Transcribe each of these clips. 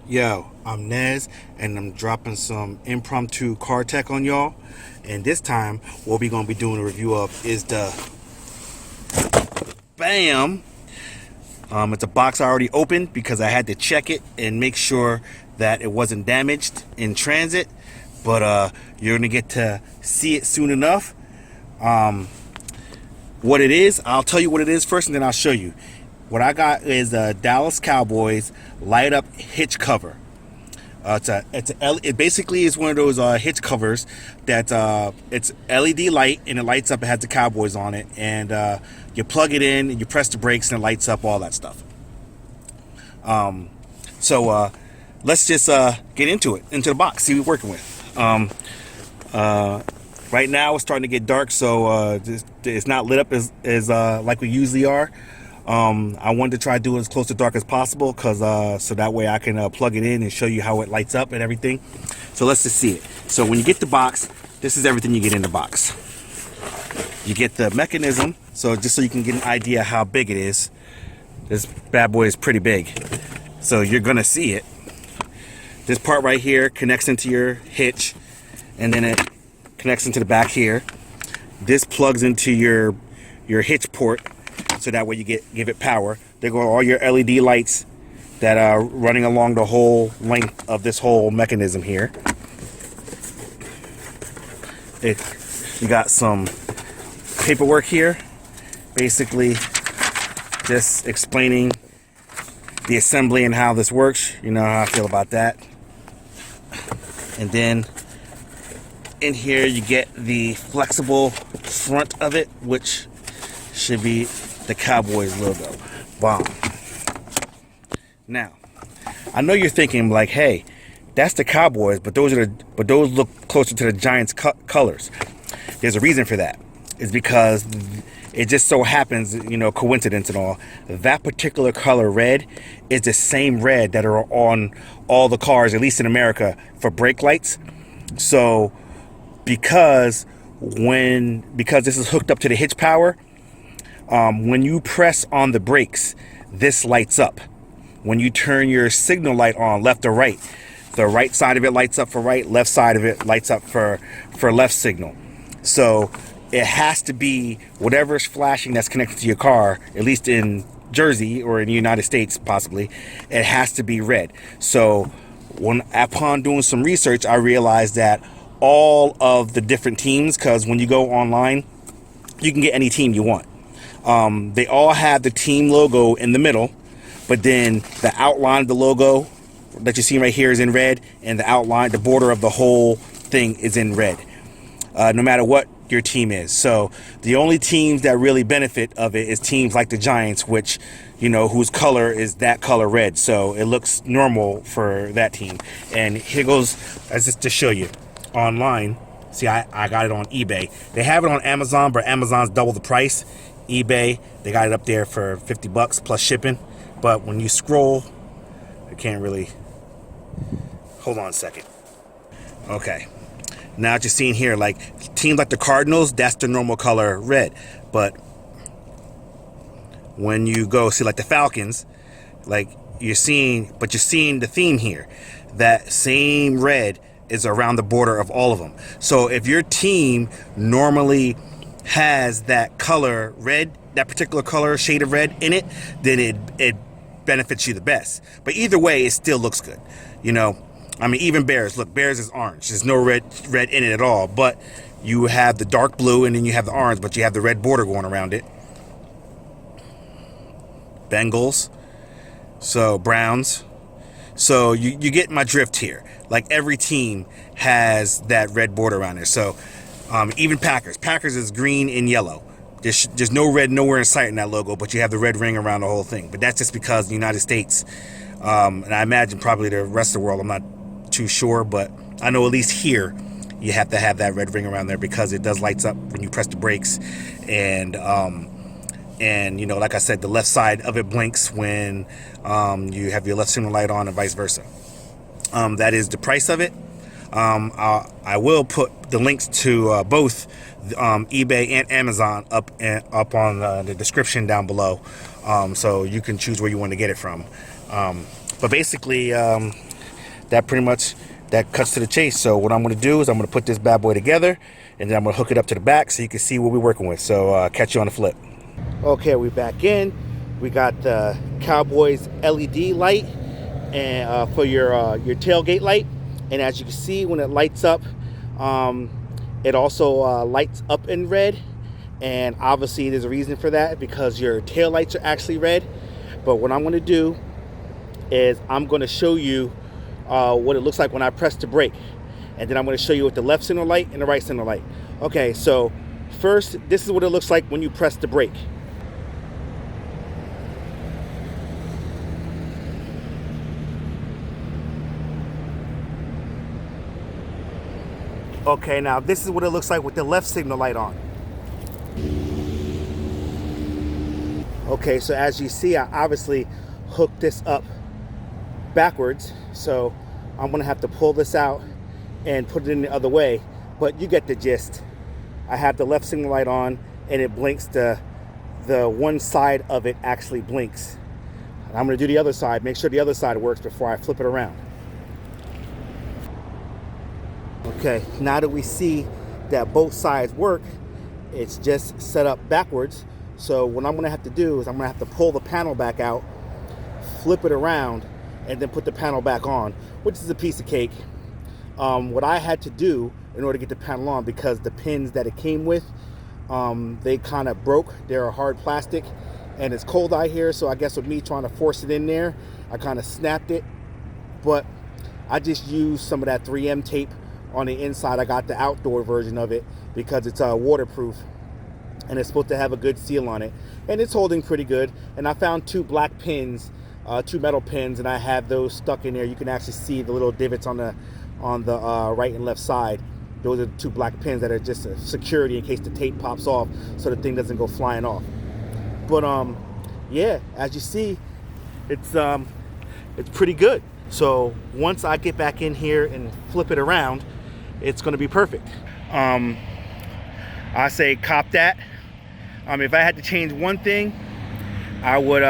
Yo, I'm Nez, and I'm dropping some impromptu car tech on y'all. And this time, what we're gonna be doing a review of is the BAM. It's a box I already opened because I had to check it and make sure that it wasn't damaged in transit. But you're gonna get to see it soon enough. What it is, I'll tell you what it is first, and then I'll show you. What I got is a Dallas Cowboys light up hitch cover. It basically is one of those hitch covers that it's LED light and it lights up. It has the Cowboys on it, and you plug it in and you press the brakes and it lights up, all that stuff. So let's just get into the box, see what we're working with. Right now it's starting to get dark, so it's not lit up as like we usually are. I wanted to try to do it as close to dark as possible, because so that way I can plug it in and show you how it lights up and everything. So let's just see it. So when you get the box, this is everything you get in the box. You get the mechanism, so just so you can get an idea how big it is. This bad boy is pretty big, so you're gonna see it. This part right here connects into your hitch, and then it connects into the back here. This plugs into your hitch port, so that way you give it power. There go all your LED lights that are running along the whole length of this whole mechanism here. You got some paperwork here, basically just explaining the assembly and how this works. You know how I feel about that. And then in here you get the flexible front of it, which should be the Cowboys logo. Bomb. Now, I know you're thinking like, hey, that's the Cowboys, but those look closer to the Giants colors. There's a reason for that. It's because it just so happens, coincidence and all, that particular color red is the same red that are on all the cars, at least in America, for brake lights. So because this is hooked up to the hitch power, when you press on the brakes, this lights up. When you turn your signal light on, left or right, the right side of it lights up for right, left side of it lights up for left signal. So it has to be whatever's flashing that's connected to your car, at least in Jersey or in the United States possibly, it has to be red. So upon doing some research, I realized that all of the different teams, because when you go online, you can get any team you want. They all have the team logo in the middle, but then the outline of the logo that you see right here is in red, and the border of the whole thing is in red, no matter what your team is. So the only teams that really benefit of it is teams like the Giants, which, whose color is that color red. So it looks normal for that team. And here goes, as just to show you, online. See, I got it on eBay. They have it on Amazon, but Amazon's double the price. eBay, they got it up there for $50 plus shipping. But when you scroll, I can't really, hold on a second. Okay, now what you're seeing here, like teams like the Cardinals, that's the normal color red. But when you go see like the Falcons, like you're seeing the theme here. That same red is around the border of all of them. So if your team normally has that color red, that particular color shade of red in it, then it benefits you the best. But either way, it still looks good. Even Bears, look, Bears is orange. There's no red in it at all, but you have the dark blue and then you have the orange, but you have the red border going around it. Bengals, so Browns. So you get my drift here. Like every team has that red border around there. So even Packers is green and yellow. There's no red nowhere in sight in that logo, but you have the red ring around the whole thing. But that's just because the United States, and I imagine probably the rest of the world, I'm not too sure, but I know at least here you have to have that red ring around there because it does lights up when you press the brakes. And like I said, the left side of it blinks when you have your left signal light on, and vice versa. That is the price of it. I will put the links to both eBay and Amazon up on the description down below, so you can choose where you want to get it from. But basically, that pretty much, that cuts to the chase. So what I'm going to do is I'm going to put this bad boy together, and then I'm going to hook it up to the back so you can see what we're working with. So catch you on the flip. Okay, we're back in. We got the Cowboys LED light and for your tailgate light, and as you can see, when it lights up, it also lights up in red. And obviously there's a reason for that, because your tail lights are actually red. But what I'm going to do is I'm going to show you what it looks like when I press the brake, and then I'm going to show you with the left signal light and the right signal light. Okay, so first, this is what it looks like when you press the brake. Okay, now this is what it looks like with the left signal light on. Okay, so as you see, I obviously hooked this up backwards, so I'm gonna have to pull this out and put it in the other way, but you get the gist. I have the left signal light on, and it blinks, the one side of it actually blinks. And I'm gonna do the other side, make sure the other side works before I flip it around. Okay, now that we see that both sides work, it's just set up backwards. So what I'm gonna have to do is I'm gonna have to pull the panel back out, flip it around, and then put the panel back on, which is a piece of cake. What I had to do in order to get the panel on, because the pins that it came with, they kind of broke. They're a hard plastic, and it's cold out here, so I guess with me trying to force it in there, I kind of snapped it. But I just used some of that 3M tape on the inside. I got the outdoor version of it because it's waterproof, and it's supposed to have a good seal on it, and it's holding pretty good. And I found two black pins, two metal pins, and I have those stuck in there. You can actually see the little divots on the right and left side. Those are the two black pins that are just a security in case the tape pops off, so the thing doesn't go flying off. But yeah, as you see, it's pretty good. So once I get back in here and flip it around, it's going to be perfect. I say cop that. If I had to change one thing, I would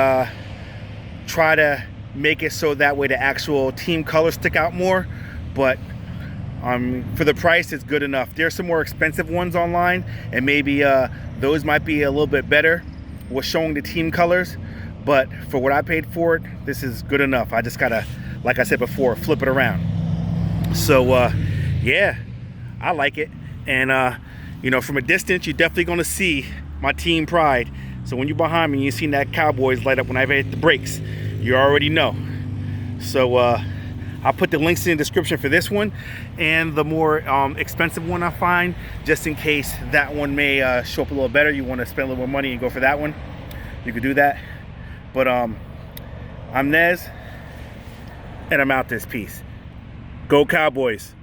try to make it so that way the actual team colors stick out more. But for the price, it's good enough. There's some more expensive ones online, and maybe those might be a little bit better with showing the team colors. But for what I paid for it, this is good enough. I just gotta, like I said before, flip it around. So yeah, I like it. And you know, from a distance, you're definitely gonna see my team pride. So when you're behind me and you see that Cowboys light up when I hit the brakes, you already know. So I'll put the links in the description for this one and the more expensive one I find, just in case that one may show up a little better. You want to spend a little more money and go for that one, you could do that. But I'm Nez, and I'm out this piece. Go Cowboys.